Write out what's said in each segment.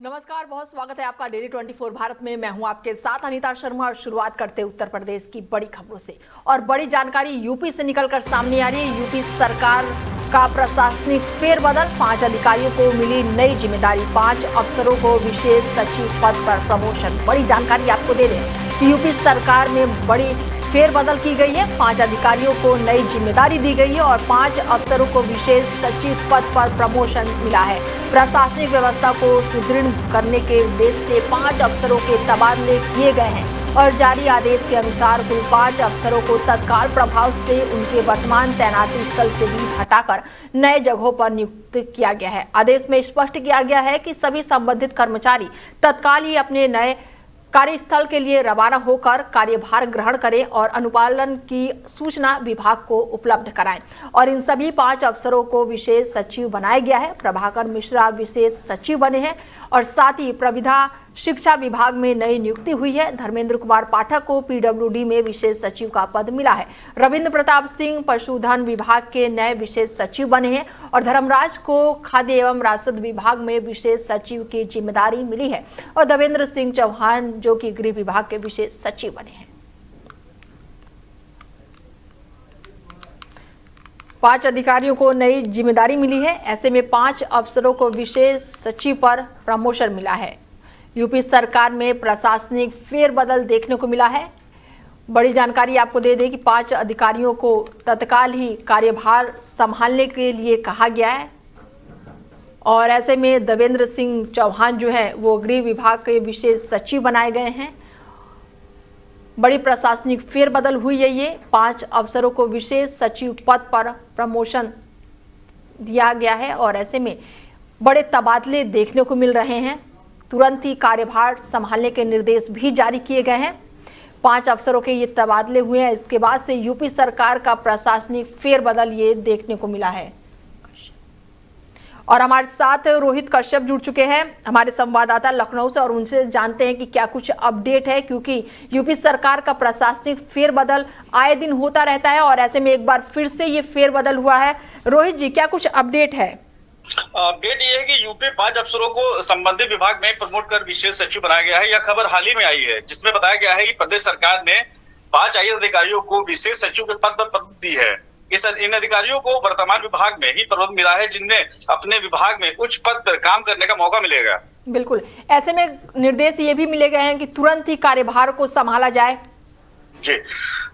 नमस्कार, बहुत स्वागत है आपका डेली 24 भारत में। मैं हूं आपके साथ अनीता शर्मा और शुरुआत करते उत्तर प्रदेश की बड़ी खबरों से। और बड़ी जानकारी यूपी से निकलकर सामने आ रही है। यूपी सरकार का प्रशासनिक फेरबदल, 5 अधिकारियों को मिली नई जिम्मेदारी, 5 अफसरों को विशेष सचिव पद पर प्रमोशन। बड़ी जानकारी आपको दे दें कि यूपी सरकार में बड़ी फेरबदल की गई है। 5 अधिकारियों को नई जिम्मेदारी दी गई है और 5 अफसरों को विशेष सचिव पद पर प्रमोशन मिला है। प्रशासनिक व्यवस्था को सुदृढ़ करने के उद्देश्य से 5 अफसरों के तबादले किए गए हैं और जारी आदेश के अनुसार कुल 5 अफसरों को तत्काल प्रभाव से उनके वर्तमान तैनाती स्थल से भी हटाकर नए जगहों पर नियुक्त किया गया है। आदेश में स्पष्ट किया गया है कि सभी संबंधित कर्मचारी तत्काल ही अपने नए कार्यस्थल के लिए रवाना होकर कार्यभार ग्रहण करें और अनुपालन की सूचना विभाग को उपलब्ध कराएं। और इन सभी 5 अफसरों को विशेष सचिव बनाया गया है। प्रभाकर मिश्रा विशेष सचिव बने हैं और साथ ही प्रविधा शिक्षा विभाग में नई नियुक्ति हुई है। धर्मेंद्र कुमार पाठक को पीडब्ल्यूडी में विशेष सचिव का पद मिला है। रविंद्र प्रताप सिंह पशुधन विभाग के नए विशेष सचिव बने हैं और धर्मराज को खाद्य एवं राजस्व विभाग में विशेष सचिव की जिम्मेदारी मिली है और देवेंद्र सिंह चौहान जो कि गृह विभाग के विशेष सचिव बने हैं। 5 अधिकारियों को नई जिम्मेदारी मिली है। ऐसे में 5 अफसरों को विशेष सचिव पर प्रमोशन मिला है। यूपी सरकार में प्रशासनिक फेरबदल देखने को मिला है। बड़ी जानकारी आपको दे दें कि 5 अधिकारियों को तत्काल ही कार्यभार संभालने के लिए कहा गया है और ऐसे में देवेंद्र सिंह चौहान जो है वो गृह विभाग के विशेष सचिव बनाए गए हैं। बड़ी प्रशासनिक फेरबदल हुई है। ये 5 अफसरों को विशेष सचिव पद पर प्रमोशन दिया गया है और ऐसे में बड़े तबादले देखने को मिल रहे हैं। तुरंत ही कार्यभार संभालने के निर्देश भी जारी किए गए हैं। 5 अफसरों के ये तबादले हुए हैं। इसके बाद से यूपी सरकार का प्रशासनिक फेरबदल ये देखने को मिला है। और हमारे साथ रोहित कश्यप जुड़ चुके हैं, हमारे संवाददाता लखनऊ से, और उनसे जानते हैं कि क्या कुछ अपडेट है, क्योंकि यूपी सरकार का प्रशासनिक फेरबदल आए दिन होता रहता है और ऐसे में एक बार फिर से ये फेरबदल हुआ है। रोहित जी, क्या कुछ अपडेट है? अपडेट ये है कि यूपी 5 अफसरों को संबंधित विभाग में प्रमोट कर विशेष सचिव बनाया गया है। यह खबर हाल ही में आई है, जिसमें बताया गया है कि प्रदेश सरकार ने 5 आईएएस अधिकारियों को विशेष सचिव के पद पर पद दी है। इन अधिकारियों को वर्तमान विभाग में ही पद मिला है, जिनमें अपने विभाग में उच्च पद पर काम करने का मौका मिलेगा। बिल्कुल, ऐसे में निर्देश ये भी मिले गए हैं कि तुरंत ही कार्यभार को संभाला जाए। जी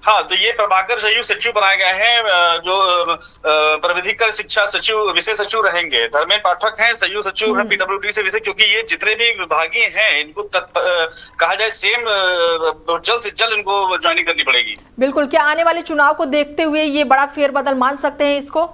हाँ, तो ये प्रभाकर संयुक्त सचिव बनाए गए हैं, जो प्रविधिकर शिक्षा सचिव विशेष सचिव रहेंगे। धर्मेंद्र पाठक हैं संयुक्त सचिव हैं पीडब्ल्यूडी से विशेष, क्योंकि ये जितने भी विभागीय हैं इनको कहा जाए सेम जल्द से जल्द इनको ज्वाइनिंग करनी पड़ेगी। बिल्कुल, क्या आने वाले चुनाव को देखते हुए ये बड़ा फेरबदल मान सकते हैं इसको?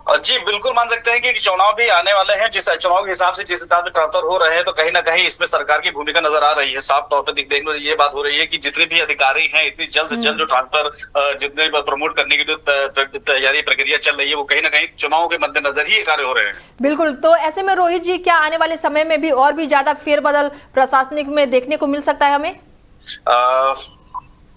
जी बिल्कुल मान सकते हैं कि चुनाव भी आने वाले हैं। जिस चुनाव के हिसाब से जिस हिसाब से ट्रांसफर हो रहे हैं, तो कहीं ना कहीं इसमें सरकार की भूमिका नजर आ रही है। साफ तौर पर देखने में ये बात हो रही है कि जितने भी अधिकारी हैं इतनी जल्द से जल्द जो ट्रांसफर जितने प्रमोट करने की जो तैयारी प्रक्रिया चल रही है, वो कहीं ना कहीं चुनाव के मद्देनजर ही कार्य हो रहे हैं। बिल्कुल, तो ऐसे में रोहित जी, क्या आने वाले समय में भी और भी ज्यादा फेरबदल प्रशासनिक में देखने को मिल सकता है हमें?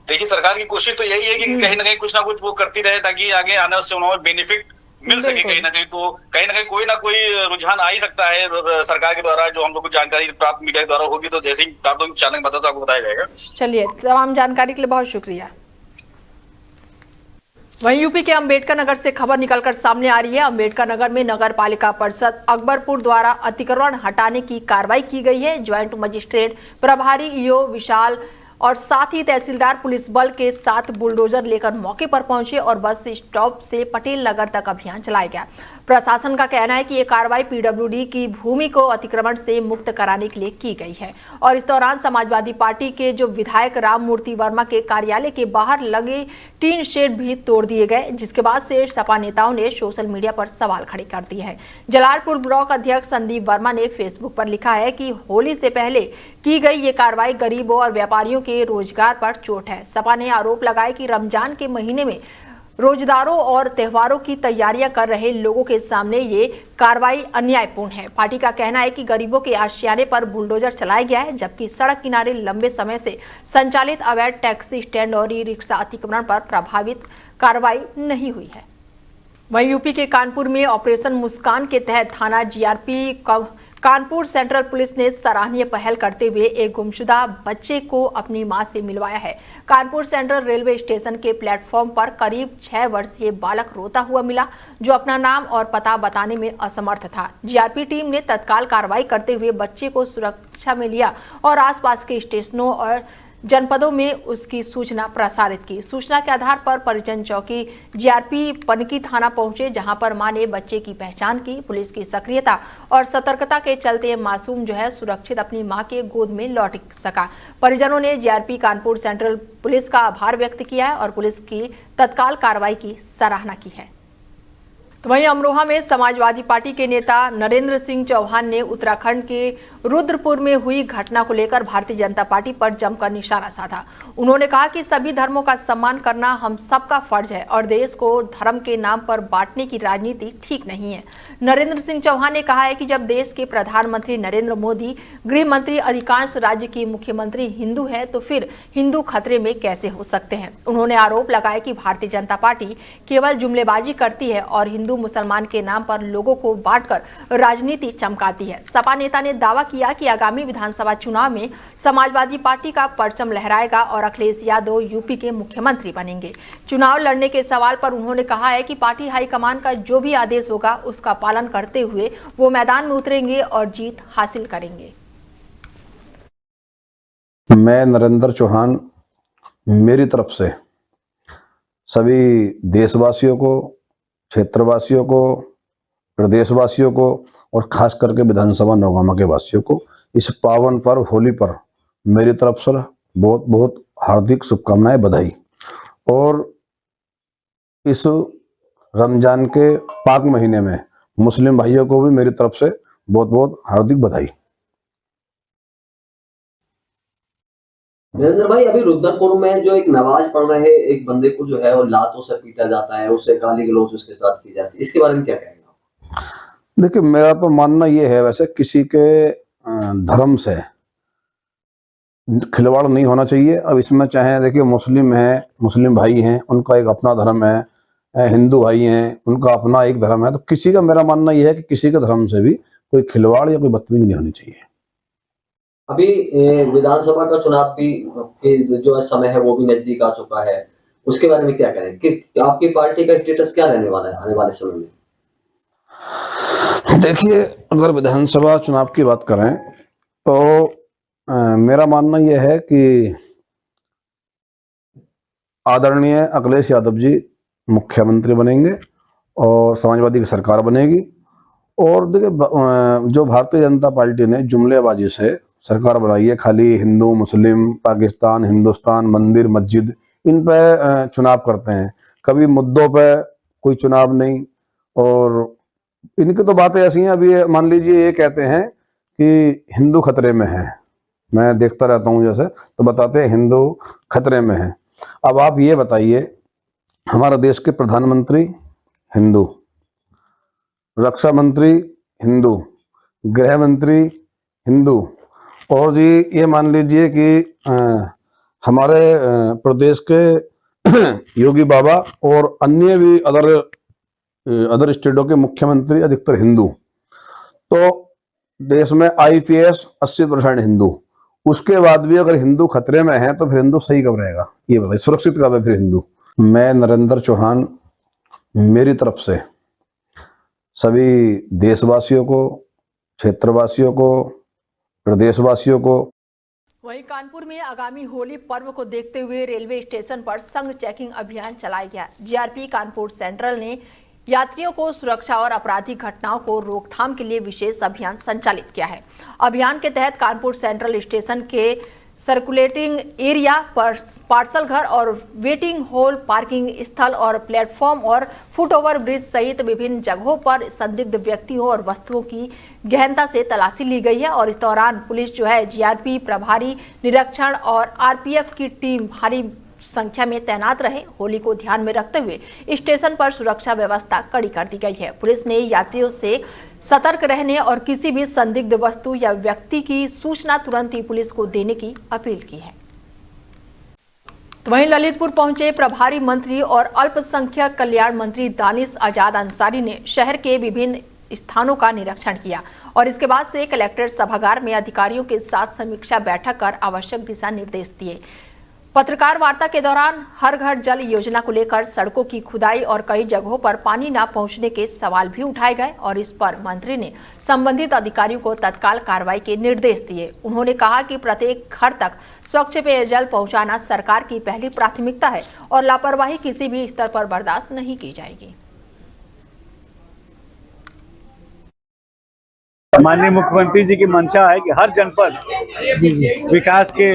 देखिए, सरकार की कोशिश तो यही है कि कहीं ना कुछ वो करती रहे, ताकि आगे आने वाले चुनाव में बेनिफिट मिल सके। कहीं ना कहीं कोई रुझान आ ही सकता है सरकार के द्वारा, जो हम लोग को जानकारी प्राप्त मीडिया के द्वारा होगी, तो जैसे ही प्राप्त होगी अचानक बता तो आपको बताया जाएगा। चलिए, तमाम जानकारी के लिए बहुत शुक्रिया। वहीं यूपी के अंबेडकर नगर से खबर निकलकर सामने आ रही है। अंबेडकर नगर में नगर पालिका परिषद अकबरपुर द्वारा अतिक्रमण हटाने की कार्रवाई की गई है। ज्वाइंट मजिस्ट्रेट प्रभारी ईओ विशाल और साथ ही तहसीलदार पुलिस बल के साथ बुलडोजर लेकर मौके पर पहुंचे और बस स्टॉप से पटेल नगर तक अभियान चलाया गया। प्रशासन का कहना है कि ये कार्रवाई पीडब्ल्यूडी की भूमि को अतिक्रमण से मुक्त कराने के लिए की गई है और इस दौरान समाजवादी पार्टी के जो विधायक राम मूर्ति वर्मा के कार्यालय के बाहर लगे टीन शेड भी तोड़ दिए गए, जिसके बाद से सपा नेताओं ने सोशल मीडिया पर सवाल खड़े कर दिए हैं। जलालपुर ब्लॉक अध्यक्ष संदीप वर्मा ने फेसबुक पर लिखा है कि होली से पहले की गई ये कार्रवाई गरीबों और व्यापारियों के रोजगार पर चोट है। सपा ने आरोप लगाया कि रमजान के महीने में रोजदारों और त्योहारों की तैयारियां कर रहे लोगों के सामने ये कार्रवाई अन्यायपूर्ण है। पार्टी का कहना है कि गरीबों के आशियाने पर बुलडोजर चलाया गया है, जबकि सड़क किनारे लंबे समय से संचालित अवैध टैक्सी स्टैंड और ई रिक्शा अतिक्रमण पर प्रभावित कार्रवाई नहीं हुई है। वहीं यूपी के कानपुर में ऑपरेशन मुस्कान के तहत थाना जीआरपी कानपुर सेंट्रल पुलिस ने सराहनीय पहल करते हुए एक गुमशुदा बच्चे को अपनी मां से मिलवाया है। कानपुर सेंट्रल रेलवे स्टेशन के प्लेटफॉर्म पर करीब 6 वर्षीय बालक रोता हुआ मिला, जो अपना नाम और पता बताने में असमर्थ था। जीआरपी टीम ने तत्काल कार्रवाई करते हुए बच्चे को सुरक्षा में लिया और आसपास के स्टेशनों और जनपदों में उसकी सूचना प्रसारित की। सूचना के आधार पर परिजन चौकी जीआरपी पनकी थाना पहुंचे, जहां पर मां ने बच्चे की पहचान की। पुलिस की सक्रियता और सतर्कता के चलते मासूम सुरक्षित अपनी मां के गोद में लौट सका। परिजनों ने जीआरपी कानपुर सेंट्रल पुलिस का आभार व्यक्त किया है और पुलिस की तत्काल कार्रवाई की सराहना की है। तो वहीं अमरोहा में समाजवादी पार्टी के नेता नरेंद्र सिंह चौहान ने उत्तराखंड के रुद्रपुर में हुई घटना को लेकर भारतीय जनता पार्टी पर जमकर निशाना साधा। उन्होंने कहा कि सभी धर्मों का सम्मान करना हम सबका फर्ज है और देश को धर्म के नाम पर बांटने की राजनीति ठीक नहीं है। नरेंद्र सिंह चौहान ने कहा है कि जब देश के प्रधानमंत्री नरेंद्र मोदी, गृह मंत्री, अधिकांश राज्य की मुख्यमंत्री हिंदू है तो फिर हिंदू खतरे में कैसे हो सकते हैं। उन्होंने आरोप लगाया कि भारतीय जनता पार्टी केवल जुमलेबाजी करती है और हिंदू मुसलमान के नाम पर लोगों को बांटकर राजनीति चमकाती है। सपा नेता ने दावा किया कि आगामी विधानसभा चुनाव में समाजवादी पार्टी का परचम लहराएगा और अखिलेश यादव यूपी के मुख्यमंत्री बनेंगे। चुनाव लड़ने के सवाल पर उन्होंने कहा है कि पार्टी हाईकमान का जो भी आदेश होगा उसका पालन करते हुए वो मैदान में उतरेंगे और जीत हासिल करेंगे। मैं नरेंद्र चौहान मेरी तरफ से सभी देशवासियों को, क्षेत्रवासियों को, प्रदेशवासियों को और खास करके विधानसभा नौगामा के वासियों को इस पावन पर्व होली पर मेरी तरफ से बहुत बहुत हार्दिक शुभकामनाएं, बधाई। और इस रमजान के पाक महीने में मुस्लिम भाइयों को भी मेरी तरफ से बहुत बहुत हार्दिक बधाई। नरेंद्र भाई, अभी रुद्रपुर में जो एक नमाज पढ़ रहे एक बंदे को जो है वो लातों से पीटा जाता है, उससे गाली गलौज उसके साथ की जाती है, इसके बारे में क्या कहेंगे आप? देखिए, मेरा तो मानना ये है, वैसे किसी के धर्म से खिलवाड़ नहीं होना चाहिए। अब इसमें चाहे देखिए मुस्लिम है, मुस्लिम भाई हैं, उनका एक अपना धर्म है, हिंदू भाई हैं, उनका अपना एक धर्म है, तो किसी का, मेरा मानना यह है कि किसी के धर्म से भी कोई खिलवाड़ या कोई बदतमीजी नहीं होनी चाहिए। अभी विधानसभा का चुनाव भी जो समय है वो भी नजदीक आ चुका है, उसके बारे में क्या कहें कि आपकी पार्टी का स्टेटस क्या रहने वाला है आने वाले समय में? देखिए, अगर विधानसभा चुनाव की बात करें तो मेरा मानना यह है कि आदरणीय अखिलेश यादव जी मुख्यमंत्री बनेंगे और समाजवादी की सरकार बनेगी। और देखिए, जो भारतीय जनता पार्टी ने जुमलेबाजी से सरकार बनाई है, खाली हिंदू, मुस्लिम, पाकिस्तान, हिंदुस्तान, मंदिर, मस्जिद, इन पे चुनाव करते हैं, कभी मुद्दों पे कोई चुनाव नहीं। और इनकी तो बातें ऐसी हैं, अभी मान लीजिए ये कहते हैं कि हिंदू खतरे में है, मैं देखता रहता हूँ जैसे, तो बताते हैं हिंदू खतरे में है। अब आप ये बताइए, हमारा देश के प्रधानमंत्री हिंदू, रक्षा मंत्री हिंदू, गृह मंत्री हिंदू, और जी ये मान लीजिए कि हमारे प्रदेश के योगी बाबा और अन्य भी अदर स्टेटों के मुख्यमंत्री अधिकतर हिंदू। तो देश में आईपीएस 80% हिंदू। उसके बाद भी अगर हिंदू खतरे में है तो फिर हिंदू सही कब रहेगा, ये बताइए, सुरक्षित कब है फिर हिंदू? मैं नरेंद्र चौहान मेरी तरफ से सभी देशवासियों को, क्षेत्रवासियों को, प्रदेशवासियों को। वहीं कानपुर में आगामी होली पर्व को देखते हुए रेलवे स्टेशन पर संघ चेकिंग अभियान चलाया गया। जीआरपी कानपुर सेंट्रल ने यात्रियों को सुरक्षा और आपराधिक घटनाओं को रोकथाम के लिए विशेष अभियान संचालित किया है। अभियान के तहत कानपुर सेंट्रल स्टेशन के सर्कुलेटिंग एरिया पर पार्सल घर और वेटिंग हॉल, पार्किंग स्थल और प्लेटफॉर्म और फुटओवर ब्रिज सहित विभिन्न जगहों पर संदिग्ध व्यक्तियों और वस्तुओं की गहनता से तलाशी ली गई है। और इस दौरान पुलिस जीआरपी प्रभारी निरीक्षण और आरपीएफ की टीम भारी संख्या में तैनात रहे। होली को ध्यान में रखते हुए स्टेशन पर सुरक्षा व्यवस्था कड़ी कर दी गई है। पुलिस ने यात्रियों से सतर्क रहने और किसी भी संदिग्ध वस्तु या व्यक्ति की सूचना तुरंत ही पुलिस को देने की अपील की है। तो वहीं ललितपुर पहुंचे प्रभारी मंत्री और अल्पसंख्यक कल्याण मंत्री दानिश आजाद अंसारी ने शहर के विभिन्न स्थानों का निरीक्षण किया और इसके बाद से कलेक्ट्रेट सभागार में अधिकारियों के साथ समीक्षा बैठक कर आवश्यक दिशा निर्देश दिए। पत्रकार वार्ता के दौरान हर घर जल योजना को लेकर सड़कों की खुदाई और कई जगहों पर पानी न पहुंचने के सवाल भी उठाए गए और इस पर मंत्री ने संबंधित अधिकारियों को तत्काल कार्रवाई के निर्देश दिए। उन्होंने कहा कि प्रत्येक घर तक स्वच्छ पेयजल पहुंचाना सरकार की पहली प्राथमिकता है और लापरवाही किसी भी स्तर पर बर्दाश्त नहीं की जाएगी। माननीय मुख्यमंत्री जी की मंशा है कि हर जनपद विकास के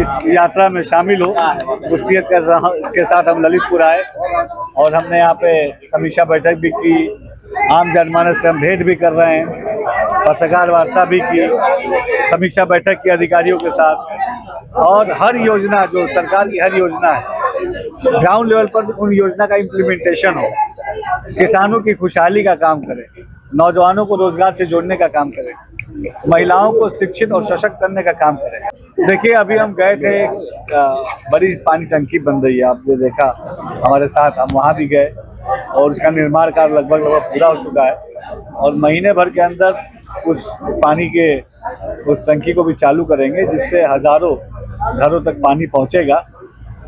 इस यात्रा में शामिल हो। उस नियत के साथ हम ललितपुर आए और हमने यहाँ पे समीक्षा बैठक भी की, आम जनमानस से हम भेंट भी कर रहे हैं, पत्रकार वार्ता भी की, समीक्षा बैठक की अधिकारियों के साथ। और हर योजना जो सरकार की हर योजना है ग्राउंड लेवल पर उन योजना का इम्प्लीमेंटेशन हो, किसानों की खुशहाली का काम करें, नौजवानों को रोजगार से जोड़ने का काम करें, महिलाओं को शिक्षित और सशक्त करने का काम करें। देखिए अभी हम गए थे, बड़ी पानी टंकी बन रही है, आपने देखा हमारे साथ, हम वहाँ भी गए और उसका निर्माण कार्य लगभग पूरा हो चुका है और महीने भर के अंदर उस पानी के उस टंकी को भी चालू करेंगे, जिससे हजारों घरों तक पानी पहुँचेगा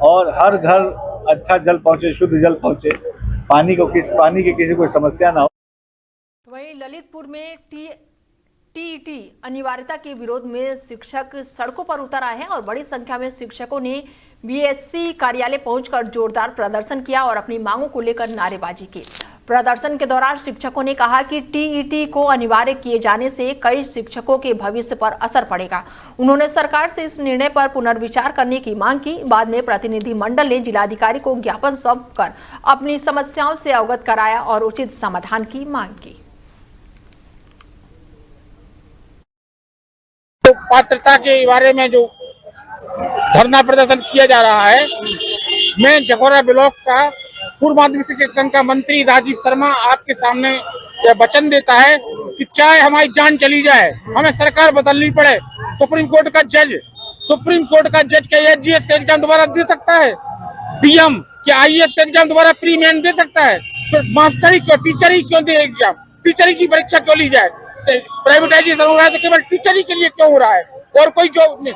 और हर घर अच्छा जल पहुँचे, शुद्ध जल पहुँचे, पानी की किसी कोई समस्या ना हो। वहीं ललितपुर में टीईटी अनिवार्यता के विरोध में शिक्षक सड़कों पर उतर आए हैं और बड़ी संख्या में शिक्षकों ने बीएससी कार्यालय पहुंचकर जोरदार प्रदर्शन किया और अपनी मांगों को लेकर नारेबाजी की। प्रदर्शन के दौरान शिक्षकों ने कहा कि टीईटी को अनिवार्य किए जाने से कई शिक्षकों के भविष्य पर असर पड़ेगा। उन्होंने सरकार से इस निर्णय पर पुनर्विचार करने की मांग की। बाद में प्रतिनिधिमंडल ने जिलाधिकारी को ज्ञापन सौंपकर अपनी समस्याओं से अवगत कराया और उचित समाधान की मांग की। तो पात्रता के बारे में जो धरना प्रदर्शन किया जा रहा है, मैं जगोरा ब्लॉक का पूर्व माध्यमिक शिक्षा संघ का मंत्री राजीव शर्मा आपके सामने यह वचन देता है कि चाहे हमारी जान चली जाए, हमें सरकार बदलनी पड़े, सुप्रीम कोर्ट का जज क्या एचजीएस का एग्जाम दोबारा दे सकता है? डीएम क्या आईएएस का एग्जाम दोबारा प्री मेन दे सकता है? फिर मास्टरी क्यों, टीचर ही क्यों दे एग्जाम? टीचर ही की परीक्षा क्यों ली जाए? प्राइवेटाइजेशन हो रहा है तो केवल टीचर ही के लिए क्यों हो रहा है? और कोई जॉब नहीं,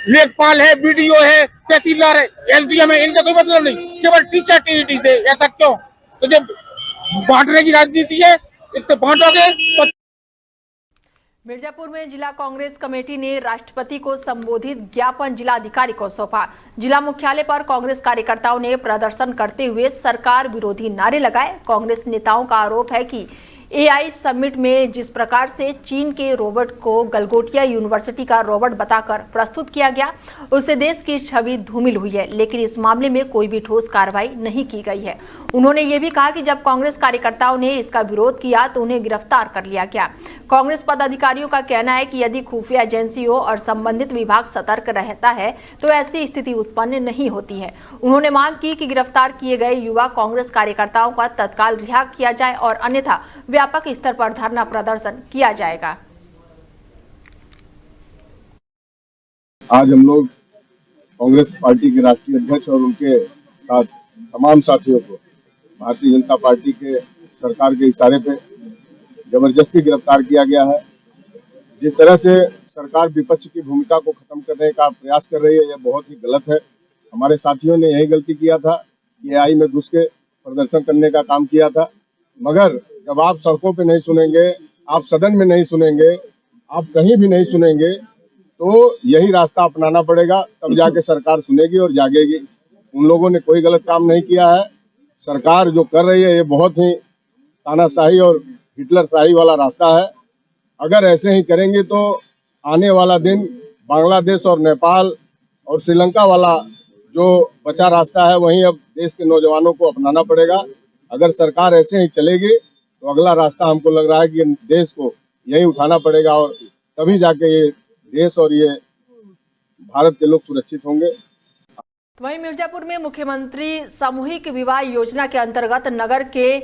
लेखपाल है, बीडीओ है, तहसीलदार है, एसडीएम है, इनका कोई मतलब नहीं, केवल टीचर टीईटी दे, ऐसा क्यों? तो जब बांटने की राजनीति है, इससे बांटोगे तो। मिर्जापुर में जिला कांग्रेस कमेटी ने राष्ट्रपति को संबोधित ज्ञापन जिलाधिकारी को सौंपा। जिला मुख्यालय पर कांग्रेस कार्यकर्ताओं ने प्रदर्शन करते हुए सरकार विरोधी नारे लगाए। कांग्रेस नेताओं का आरोप है कि एआई समिट में जिस प्रकार से चीन के रोबोट को गलगोटिया यूनिवर्सिटी का रोबोट बताकर प्रस्तुत किया गया, उससे देश की छवि धूमिल हुई है, लेकिन इस मामले में कोई भी ठोस कार्रवाई नहीं की गई है। उन्होंने ये भी कहा कि जब कांग्रेस कार्यकर्ताओं ने इसका विरोध किया तो उन्हें गिरफ्तार कर लिया गया। कांग्रेस पदाधिकारियों का कहना है कि यदि खुफिया एजेंसियों और संबंधित विभाग सतर्क रहता है तो ऐसी स्थिति उत्पन्न नहीं होती है। उन्होंने मांग की कि गिरफ्तार किए गए युवा कांग्रेस कार्यकर्ताओं का तत्काल रिहा किया जाए और अन्यथा व्यापक स्तर पर धरना प्रदर्शन किया जाएगा। आज हम लोग कांग्रेस पार्टी के राष्ट्रीय अध्यक्ष और उनके साथ तमाम साथियों को भारतीय जनता पार्टी के सरकार के इशारे पे जबरदस्ती गिरफ्तार किया गया है। जिस तरह से सरकार विपक्ष की भूमिका को खत्म करने का प्रयास कर रही है, यह बहुत ही गलत है। हमारे साथियों ने यही गलती किया था कि एआई में घुस के प्रदर्शन करने का काम किया था, मगर जब आप सड़कों पे नहीं सुनेंगे, आप सदन में नहीं सुनेंगे, आप कहीं भी नहीं सुनेंगे, तो यही रास्ता अपनाना पड़ेगा, तब जाके सरकार सुनेगी और जागेगी। उन लोगों ने कोई गलत काम नहीं किया है। सरकार जो कर रही है ये बहुत ही तानाशाही और हिटलरशाही वाला रास्ता है। अगर ऐसे ही करेंगे तो आने वाला दिन बांग्लादेश और नेपाल और श्रीलंका वाला जो बचा रास्ता है वहीं अब देश के नौजवानों को अपनाना पड़ेगा। अगर सरकार ऐसे ही चलेगी तो अगला रास्ता हमको लग रहा है कि देश को यही उठाना पड़ेगा और तभी जाके ये देश और ये भारत के लोग सुरक्षित होंगे। वहीं मिर्जापुर में मुख्यमंत्री सामूहिक विवाह योजना के अंतर्गत नगर के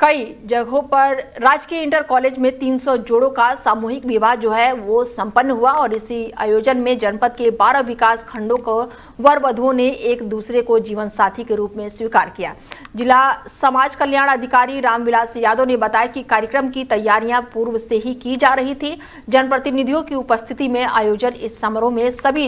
कई जगहों पर राजकीय इंटर कॉलेज में 300 जोड़ों का सामूहिक विवाह जो है वो संपन्न हुआ और इसी आयोजन में जनपद के 12 विकास खंडों को वर वधुओं ने एक दूसरे को जीवन साथी के रूप में स्वीकार किया। जिला समाज कल्याण अधिकारी रामविलास यादव ने बताया कि कार्यक्रम की तैयारियां पूर्व से ही की जा रही थी। जनप्रतिनिधियों की उपस्थिति में आयोजन इस समारोह में सभी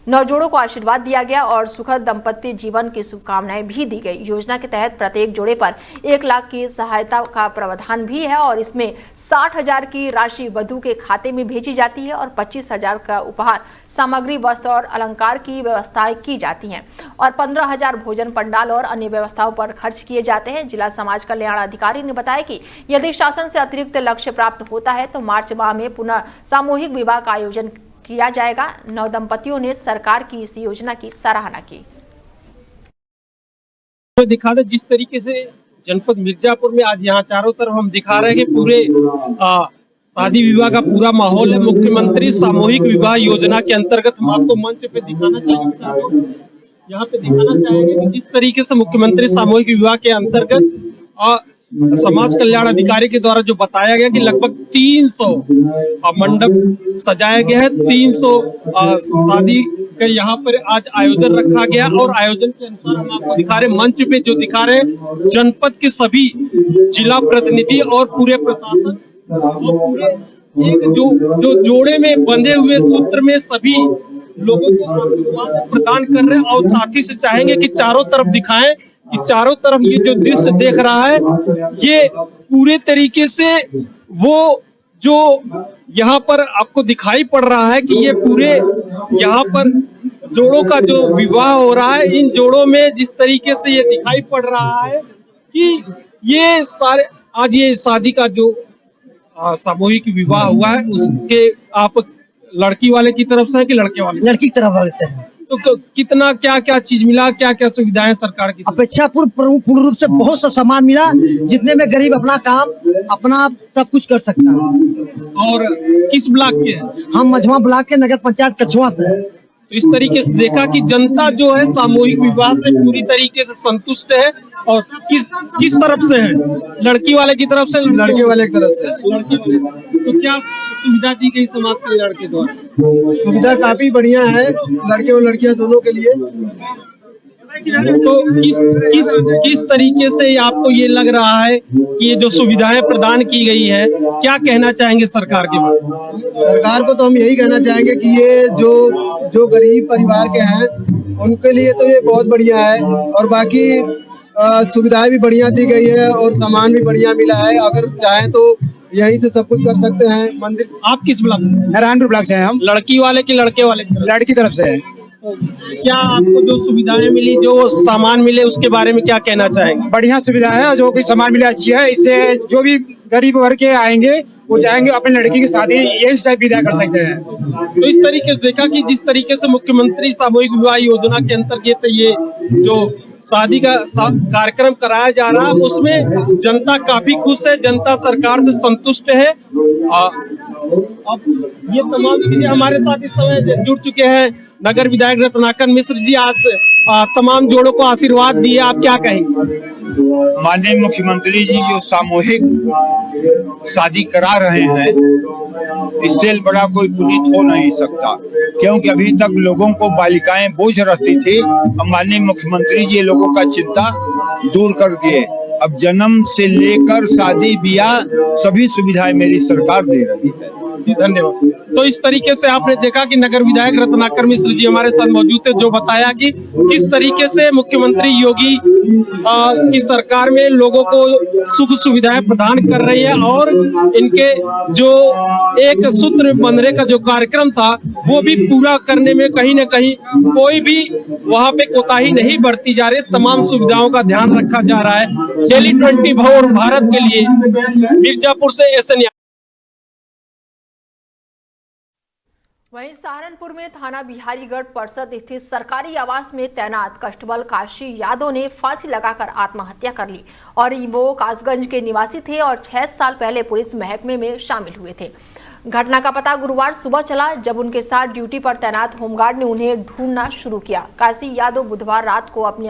नवजोड़ों को आशीर्वाद दिया गया और सुखद दाम्पत्य जीवन की शुभकामनाएं भी दी गई। योजना के तहत प्रत्येक जोड़े पर 1 लाख की सहायता का प्रावधान भी है और इसमें 60,000 की राशि वधु के खाते में भेजी जाती है और 25,000 का उपहार सामग्री, वस्त्र और अलंकार की व्यवस्थाएं की जाती हैं और 15,000 भोजन पंडाल और अन्य व्यवस्थाओं पर खर्च किए जाते हैं। जिला समाज कल्याण अधिकारी ने बताया कि यदि शासन से अतिरिक्त लक्ष्य प्राप्त होता है तो मार्च माह में पुनः सामूहिक विवाह का आयोजन किया जाएगा। नवदंपतियों ने सरकार की इस योजना की सराहना की। दिखा दे जिस तरीके से जनपद मिर्जापुर में आज यहाँ चारों तरफ हम दिखा रहे हैं कि पूरे शादी विवाह का पूरा माहौल है। मुख्यमंत्री सामूहिक विवाह योजना के अंतर्गत हम आपको मंच पे दिखाना चाहेंगे, यहाँ पे दिखाना चाहेंगे कि जिस तरीके से मुख्यमंत्री सामूहिक विवाह के अंतर्गत समाज कल्याण अधिकारी के द्वारा जो बताया गया कि लगभग 300 मंडप सजाया गया है, 300 शादी का यहाँ पर आज आयोजन रखा गया और आयोजन के अनुसार हम आपको दिखा रहे मंच पे जो दिखा रहे जनपद के सभी जिला प्रतिनिधि और पूरे प्रशासन और पूरे एक जो जोड़े में बंधे हुए सूत्र में सभी लोगों को आशीर्वाद प्रदान कर रहे हैं और साथ ही से चाहेंगे कि चारों तरफ दिखाएं कि चारों तरफ ये जो दृश्य देख रहा है ये पूरे तरीके से वो जो यहाँ पर आपको दिखाई पड़ रहा है कि ये पूरे यहाँ पर जोड़ों का जो विवाह हो रहा है, इन जोड़ों में जिस तरीके से ये दिखाई पड़ रहा है कि ये सारे आज ये शादी का जो सामूहिक विवाह हुआ है उसके आप लड़की वाले की तरफ से है कि लड़के वाले? लड़की की तरफ से है। तो कितना क्या क्या चीज मिला, क्या क्या सुविधाएं सरकार की? अपेक्षा पूर्ण रूप से बहुत सा सामान मिला जितने में गरीब अपना काम अपना सब कुछ कर सकता है। और किस ब्लॉक के? हम मझवा ब्लॉक के नगर पंचायत कछुआ से। तो इस तरीके से देखा कि जनता जो है सामूहिक विवाह से पूरी तरीके से संतुष्ट है और किस तरफ से है? लड़की वाले की तरफ से? लड़के वाले की तरफ से। तो क्या सुविधा दी गई समाज कल्याण के द्वारा? सुविधा काफी बढ़िया है लड़के और लड़कियां दोनों के लिए। तो किस तरीके से आपको ये लग रहा है कि ये जो सुविधाएं प्रदान की गई है, क्या कहना चाहेंगे सरकार के बारे में? सरकार को तो हम यही कहना चाहेंगे कि ये जो गरीब परिवार के हैं उनके लिए तो ये बहुत बढ़िया है और बाकी सुविधाएं भी बढ़िया दी गई है और सामान भी बढ़िया मिला है। अगर चाहें तो यहीं से सब कुछ कर सकते हैं। मंदिर। आप किस ब्लॉक से? नारायणपुर ब्लॉक से हैं हम। लड़की वाले की लड़के वाले? लड़की तरफ से है। क्या आपको जो सुविधाएं मिली, जो सामान मिले, उसके बारे में क्या कहना चाहेंगे? बढ़िया सुविधा है, जो कोई सामान मिला अच्छी है। इससे जो भी गरीब वर्ग के आएंगे वो चाहेंगे अपनी लड़की की शादी ये विदा कर सकते हैं। तो इस तरीके से देखा कि जिस तरीके से मुख्यमंत्री सामूहिक विवाह योजना के अंतर्गत ये जो शादी का कार्यक्रम कराया जा रहा है उसमें जनता काफी खुश है, जनता सरकार से संतुष्ट है। अब ये तमाम चीजें हमारे साथ इस समय जुड़ चुके हैं नगर विधायक रत्नाकर मिश्र जी। आज तमाम जोड़ों को आशीर्वाद दिए, आप क्या कहेंगे? माननीय मुख्यमंत्री जी जो सामूहिक शादी करा रहे हैं इससे बड़ा कोई पुनीत हो नहीं सकता, क्योंकि अभी तक लोगों को बालिकाएं बोझ रहती थी। अब माननीय मुख्यमंत्री जी लोगों का चिंता दूर कर दिए। अब जन्म से लेकर शादी ब्याह सभी सुविधाएं मेरी सरकार दे रही है। धन्यवाद। तो इस तरीके से आपने देखा कि नगर विधायक रत्नाकर मिश्र जी हमारे साथ मौजूद थे, जो बताया कि किस तरीके से मुख्यमंत्री योगी की सरकार में लोगों को सुख सुविधाएं प्रदान कर रही है और इनके जो एक सूत्र बंधने का जो कार्यक्रम था वो भी पूरा करने में कहीं न कहीं कोई भी वहां पे कोताही नहीं बरती जा रही। तमाम सुविधाओं का ध्यान रखा जा रहा है। डेली 24 भारत के लिए मिर्जापुर से SN। वहीं सहारनपुर में थाना बिहारीगढ़ परिषद स्थित सरकारी आवास में तैनात कांस्टेबल काशी यादव ने फांसी लगाकर आत्महत्या कर ली और वो कासगंज के निवासी थे और 6 साल पहले पुलिस महकमे में शामिल हुए थे। घटना का पता गुरुवार सुबह चला, जब उनके साथ ड्यूटी पर तैनात होमगार्ड ने उन्हें ढूंढना शुरू किया। काशी यादव बुधवार रात को अपनी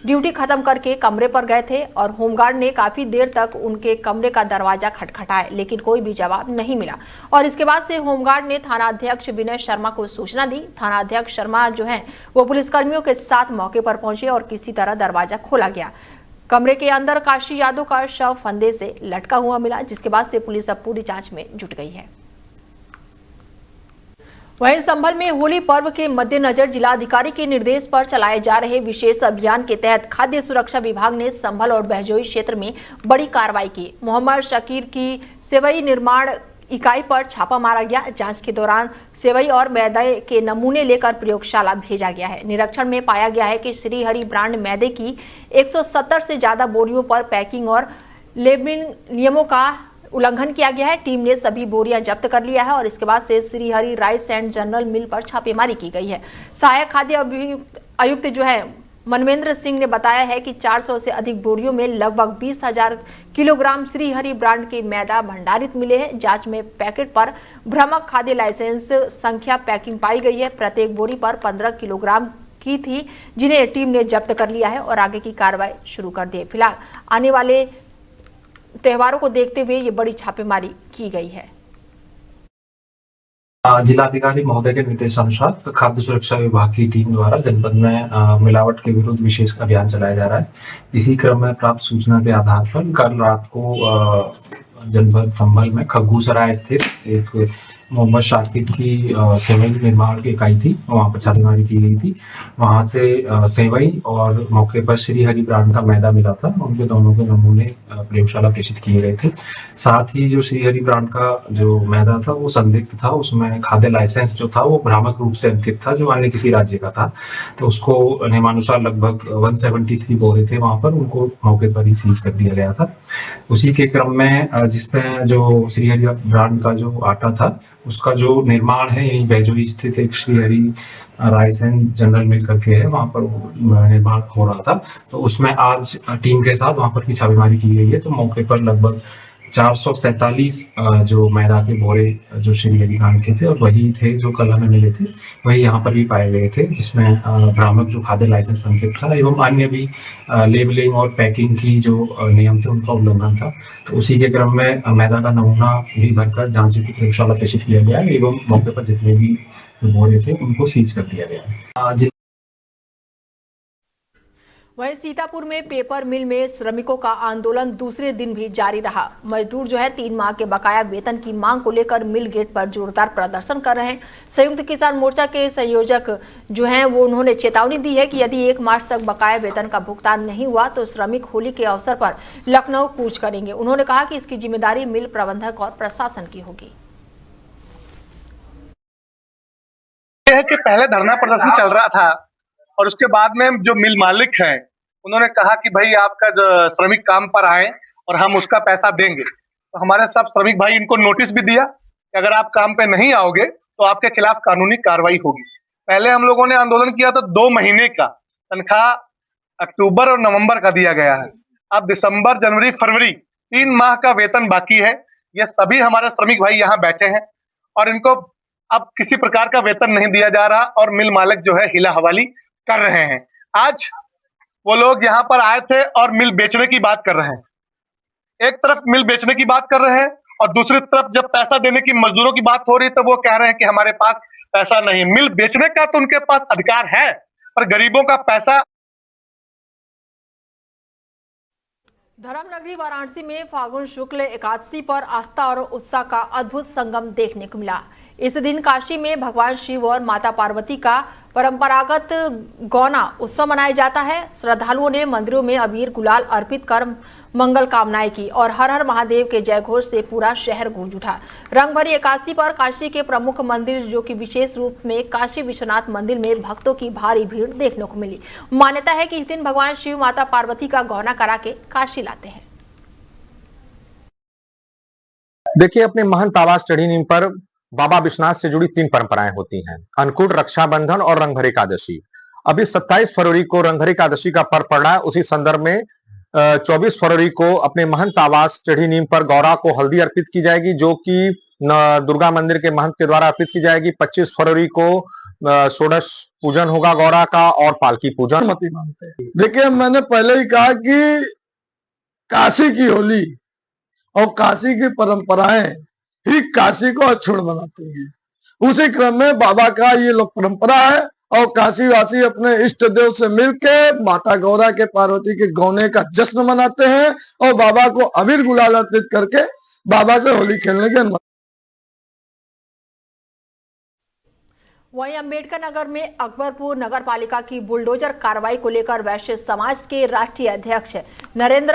ड्यूटी खत्म करके कमरे पर गए थे और होमगार्ड ने काफी देर तक उनके कमरे का दरवाजा खटखटाया, लेकिन कोई भी जवाब नहीं मिला। और इसके बाद से होमगार्ड ने थाना अध्यक्ष विनय शर्मा को सूचना दी। थाना अध्यक्ष शर्मा जो है वो पुलिसकर्मियों के साथ मौके पर पहुंचे और किसी तरह दरवाजा खोला गया। कमरे के अंदर काशी यादव का शव फंदे से लटका हुआ मिला, जिसके बाद से पुलिस अब पूरी जांच में जुट गई है। वहीं संभल में होली पर्व के मद्देनजर जिलाधिकारी के निर्देश पर चलाए जा रहे विशेष अभियान के तहत खाद्य सुरक्षा विभाग ने संभल और बहजोई क्षेत्र में बड़ी कार्रवाई की। मोहम्मद शकीर की सेवई निर्माण इकाई पर छापा मारा गया। जांच के दौरान सेवई और मैदे के नमूने लेकर प्रयोगशाला भेजा गया है। निरीक्षण में पाया गया है कि श्री हरि ब्रांड मैदे की 170 से ज्यादा बोरियों पर पैकिंग और लेबलिंग नियमों का उल्लंघन किया गया है। टीम ने सभी बोरियां जब्त कर लिया है और इसके बाद से Shri Hari rice and general mill पर छापेमारी की गई है। सहायक खाद्य आयुक्त जो है मनवेंद्र सिंह ने बताया है कि 400 से अधिक बोरियों में लगभग 20,000 किलोग्राम श्री हरि ब्रांड के मैदा भंडारित मिले हैं। जांच में पैकेट पर भ्रामक खाद्य लाइसेंस संख्या पैकिंग पाई गई है। प्रत्येक बोरी पर 15 किलोग्राम की थी, जिन्हें टीम ने जब्त कर लिया है और आगे की कार्रवाई शुरू कर दी है। फिलहाल आने वाले त्योहारों को देखते हुए ये बड़ी छापेमारी की गई है। जिलाधिकारी महोदय के निर्देशानुसार खाद्य सुरक्षा विभाग की टीम द्वारा जनपद में मिलावट के विरुद्ध विशेष अभियान चलाया जा रहा है। इसी क्रम में प्राप्त सूचना के आधार पर कल रात को जनपद संभल में खग्गूसराय स्थित एक मोहम्मद शाकिर की सेवई निर्माण की इकाई थी, वहां पर छापेमारी की गई थी। वहां से सेवई और मौके पर श्री हरि ब्रांड का मैदा मिला था। उनके दोनों के नमूने प्रयोगशाला प्रेषित किए गए थे। साथ ही जो श्री हरि ब्रांड का जो मैदा था वो संदिग्ध था, उसमें खाद्य लाइसेंस जो था वो भ्रामक रूप से अंकित था, जो अन्य किसी राज्य का था। तो उसको नियमानुसार लगभग 173 बोरे थे वहां पर, उनको मौके पर ही सीज कर दिया गया था। उसी के क्रम में जिसमें जो श्री हरि ब्रांड का जो आटा था उसका जो निर्माण है यही बहजोई स्थित एक Shri Hari rice and general mill करके है, वहां पर निर्माण हो रहा था। तो उसमें आज टीम के साथ वहां पर भी छापेमारी की गई है। तो मौके पर लगभग 447 जो मैदा के बोरे जो श्री हरि ब्रांड के थे और वही थे जो कल हमें मिले थे, वही यहाँ पर भी पाए गए थे, जिसमें भ्रामक जो खाद्य लाइसेंस संकेत था एवं अन्य भी लेबलिंग और पैकिंग की जो नियम थे उनका उल्लंघन था। तो उसी के क्रम में मैदा का नमूना भी भरकर जांच की प्रयोगशाला प्रेषित किया गया है एवं मौके पर जितने भी बोरे थे उनको सीज कर दिया गया है। वहीं सीतापुर में पेपर मिल में श्रमिकों का आंदोलन दूसरे दिन भी जारी रहा। मजदूर जो है 3 माह के बकाया वेतन की मांग को लेकर मिल गेट पर जोरदार प्रदर्शन कर रहे हैं। संयुक्त किसान मोर्चा के संयोजक जो हैं वो उन्होंने चेतावनी दी है कि यदि 1 मार्च तक बकाया वेतन का भुगतान नहीं हुआ तो श्रमिक होली के अवसर पर लखनऊ कूच करेंगे। उन्होंने कहा कि इसकी जिम्मेदारी मिल प्रबंधक और प्रशासन की होगी। कि पहले धरना प्रदर्शन चल रहा था और उसके बाद में जो मिल मालिक हैं उन्होंने कहा कि भाई आपका श्रमिक काम पर आए और हम उसका पैसा देंगे। तो हमारे सब श्रमिक भाई इनको नोटिस भी दिया कि अगर आप काम पे नहीं आओगे तो आपके खिलाफ कानूनी कार्रवाई होगी। पहले हम लोगों ने आंदोलन किया तो 2 महीने का तनख्वाह अक्टूबर और नवंबर का दिया गया है। अब दिसंबर, जनवरी, फरवरी 3 माह का वेतन बाकी है। ये सभी हमारे श्रमिक भाई यहाँ बैठे हैं और इनको अब किसी प्रकार का वेतन नहीं दिया जा रहा और मिल मालिक जो है हिला हवाली कर रहे हैं। आज वो लोग यहाँ पर आए थे और मिल बेचने की बात कर रहे हैं। एक तरफ मिल बेचने की बात कर रहे हैं और दूसरी तरफ जब पैसा देने की मजदूरों की बात हो रही तो वो कह रहे हैं कि हमारे पास पैसा नहीं। मिल बेचने का तो उनके पास अधिकार है पर गरीबों का पैसा। धर्मनगरी वाराणसी में फागुन शुक्ल एकादशी पर आस्था और उत्साह का अद्भुत संगम देखने को मिला। इस दिन काशी में भगवान शिव और माता पार्वती का परंपरागत गौना उत्सव मनाया जाता है। श्रद्धालुओं ने मंदिरों में अबीर गुलाल अर्पित कर मंगल कामनाएं की और हर हर महादेव के जयघोष से पूरा शहर गूंज उठा। रंगभरी एकादशी पर काशी के प्रमुख मंदिर जो कि विशेष रूप में काशी विश्वनाथ मंदिर में भक्तों की भारी भीड़ देखने को मिली। मान्यता है कि इस दिन भगवान शिव माता पार्वती का गौना करा के काशी लाते हैं। देखिए, अपने महंत आवास चढ़ी नीम पर बाबा विश्वनाथ से जुड़ी 3 परंपराएं होती हैं: अन्नकूट, रक्षाबंधन और रंगभरी एकादशी। अभी 27 फरवरी को रंगभरी एकादशी का पर्व पड़ रहा है। उसी संदर्भ में 24 फरवरी को अपने महंत आवास टेढ़ी नीम पर गौरा को हल्दी अर्पित की जाएगी, जो कि दुर्गा मंदिर के महंत के द्वारा अर्पित की जाएगी। 25 फरवरी को षोडश पूजन होगा गौरा का और पालकी पूजन मत मानते हैं। देखिए, मैंने पहले ही कहा कि काशी की होली और काशी की परंपराएं ही काशी को अक्षुण्ण बनाती हैं। उसी क्रम में बाबा का ये लोक परंपरा है और काशी वासी अपने इष्ट देव से मिलके माता गौरा के पार्वती के गौने का जश्न मनाते हैं और बाबा को अबीर गुलाल अर्पित करके बाबा से होली खेलने की अनुमति। वहीं अम्बेडकर नगर में अकबरपुर नगर पालिका की बुलडोजर कार्रवाई को लेकर वैश्य समाज के राष्ट्रीय अध्यक्ष नरेंद्र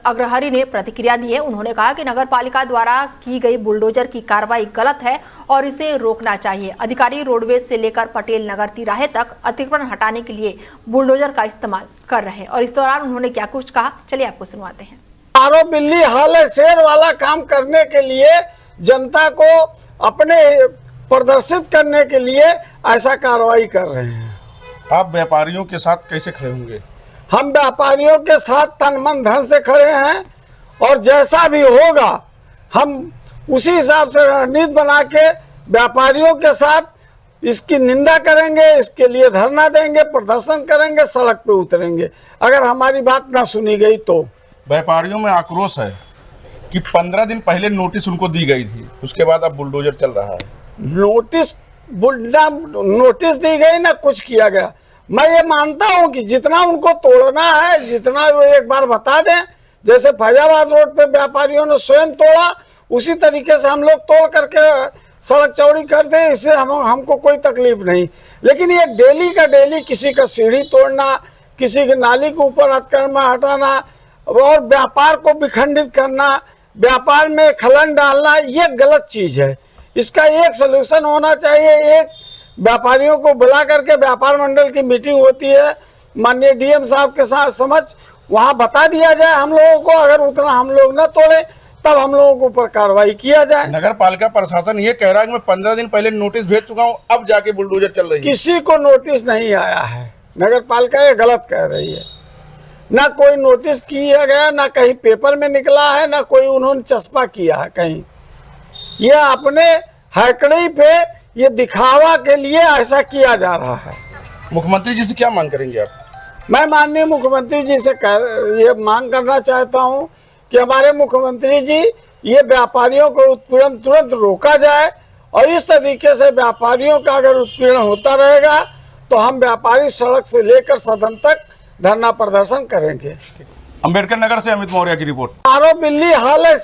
अग्रहरि ने प्रतिक्रिया दी है। उन्होंने कहा कि नगर पालिका द्वारा की गई बुलडोजर की कार्रवाई गलत है और इसे रोकना चाहिए। अधिकारी रोडवेज से लेकर पटेल नगर तिराहे तक अतिक्रमण हटाने के लिए बुलडोजर का इस्तेमाल कर रहे हैं और इस दौरान उन्होंने क्या कुछ कहा, चलिए आपको सुनवाते हैं। आरो बिल्ली हाल है शेर वाला काम करने के लिए, जनता को अपने प्रदर्शित करने के लिए ऐसा कार्रवाई कर रहे हैं। आप व्यापारियों के साथ कैसे खड़े होंगे? हम व्यापारियों के साथ तन मन धन से खड़े हैं और जैसा भी होगा हम उसी हिसाब से रणनीति बना के व्यापारियों के साथ इसकी निंदा करेंगे, इसके लिए धरना देंगे, प्रदर्शन करेंगे, सड़क पे उतरेंगे अगर हमारी बात ना सुनी गई तो। व्यापारियों में आक्रोश है कि 15 दिन पहले नोटिस उनको दी गई थी, उसके बाद अब बुलडोजर चल रहा है। नोटिस दी गई ना कुछ किया गया। मैं ये मानता हूँ कि जितना उनको तोड़ना है, जितना वो एक बार बता दें, जैसे फैजाबाद रोड पे व्यापारियों ने स्वयं तोड़ा उसी तरीके से हम लोग तोड़ करके सड़क चौड़ी कर दें, इससे हमको कोई तकलीफ नहीं। लेकिन ये डेली का डेली किसी का सीढ़ी तोड़ना, किसी के नाली के ऊपर अतिक्रमण हटाना और व्यापार को विखंडित करना, व्यापार में खलन डालना, ये गलत चीज है। इसका एक सलूशन होना चाहिए। एक व्यापारियों को बुला करके व्यापार मंडल की मीटिंग होती है, माननीय डीएम साहब के साथ समझ वहां बता दिया जाए हम लोगों को, अगर उतना हम लोग न तोड़े तब हम लोगों के ऊपर कार्रवाई किया जाए। नगर पालिका प्रशासन ये कह रहा है कि मैं 15 दिन पहले नोटिस भेज चुका हूँ, अब जाके बुलडोजर चल रही है। किसी को नोटिस नहीं आया है। नगर पालिका ये गलत कह रही है। ना कोई नोटिस किया गया, ना कहीं पेपर में निकला है, ना कोई उन्होंने चस्पा किया है कहीं। ये अपने हैकड़ी पे ये दिखावा के लिए ऐसा किया जा रहा है। मुख्यमंत्री जी से क्या मांग करेंगे आप? मैं माननीय मुख्यमंत्री जी से ये मांग करना चाहता हूं कि हमारे मुख्यमंत्री जी ये व्यापारियों को उत्पीड़न तुरंत रोका जाए और इस तरीके से व्यापारियों का अगर उत्पीड़न होता रहेगा तो हम व्यापारी सड़क से लेकर सदन तक धरना प्रदर्शन करेंगे। अम्बेडकर नगर से अमित मौर्य की रिपोर्ट। आरो बिल्ली हाल है।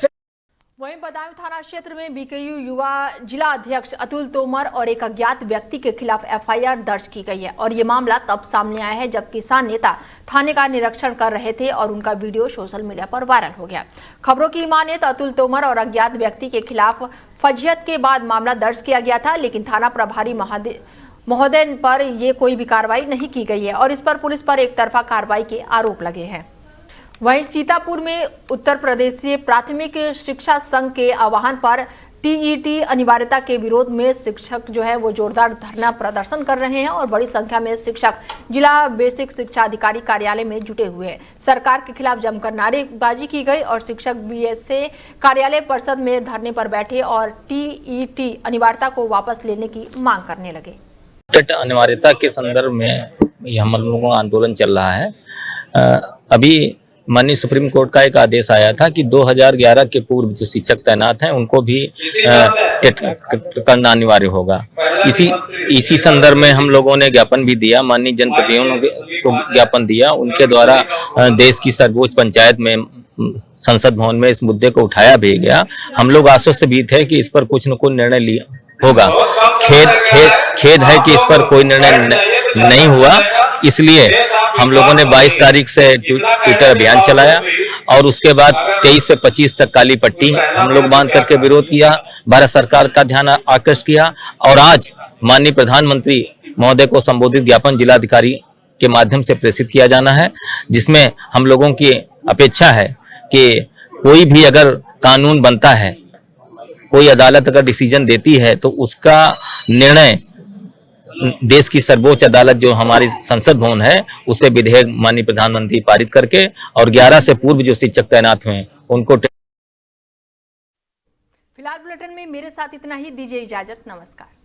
वहीं बदायूं थाना क्षेत्र में बीकेयू युवा जिला अध्यक्ष अतुल तोमर और एक अज्ञात व्यक्ति के खिलाफ एफआईआर दर्ज की गई है और ये मामला तब सामने आया है जब किसान नेता थाने का निरीक्षण कर रहे थे और उनका वीडियो सोशल मीडिया पर वायरल हो गया। खबरों की माने तो अतुल तोमर और अज्ञात व्यक्ति के खिलाफ फजियत के बाद मामला दर्ज किया गया था, लेकिन थाना प्रभारी महोदय पर ये कोई भी कार्रवाई नहीं की गई है और इस पर पुलिस पर एक तरफा कार्रवाई के आरोप लगे हैं। वहीं सीतापुर में उत्तर प्रदेशीय प्राथमिक शिक्षा संघ के आह्वान पर टीईटी अनिवार्यता के विरोध में शिक्षक जो है वो जोरदार धरना प्रदर्शन कर रहे हैं और बड़ी संख्या में शिक्षक जिला बेसिक शिक्षा अधिकारी कार्यालय में जुटे हुए हैं। सरकार के खिलाफ जमकर नारेबाजी की गई और शिक्षक बीएसए कार्यालय परिषद में धरने पर बैठे और टीईटी अनिवार्यता को वापस लेने की मांग करने लगे। अनिवार्यता के संदर्भ में यह हम लोगों का आंदोलन चल रहा है। अभी माननीय सुप्रीम कोर्ट का एक आदेश आया था कि 2011 के पूर्व जो शिक्षक तैनात हैं उनको भी करना अनिवार्य होगा। इसी संदर्भ में हम लोगों ने ज्ञापन भी दिया, माननीय जनप्रतिनिधियों को ज्ञापन दिया। उनके द्वारा देश की सर्वोच्च पंचायत में संसद भवन में इस मुद्दे को उठाया भी गया। हम लोग आश्वस्त भी थे कि इस पर कुछ न कुछ निर्णय लिया होगा। खेद है कि इस पर कोई निर्णय नहीं हुआ, इसलिए हम लोगों ने 22 तारीख से ट्विटर अभियान चलाया और उसके बाद 23 से 25 तक काली पट्टी हम लोग बांध करके विरोध किया, भारत सरकार का ध्यान आकृष्ट किया और आज माननीय प्रधानमंत्री महोदय को संबोधित ज्ञापन जिलाधिकारी के माध्यम से प्रेषित किया जाना है, जिसमें हम लोगों की अपेक्षा है कि कोई भी अगर कानून बनता है, कोई अदालत अगर डिसीजन देती है तो उसका निर्णय देश की सर्वोच्च अदालत जो हमारी संसद भवन है उससे विधेयक माननीय प्रधानमंत्री पारित करके और 11 से पूर्व जो शिक्षक तैनात हुए उनको। फिलहाल बुलेटिन में मेरे साथ इतना ही, दीजिए इजाजत, नमस्कार।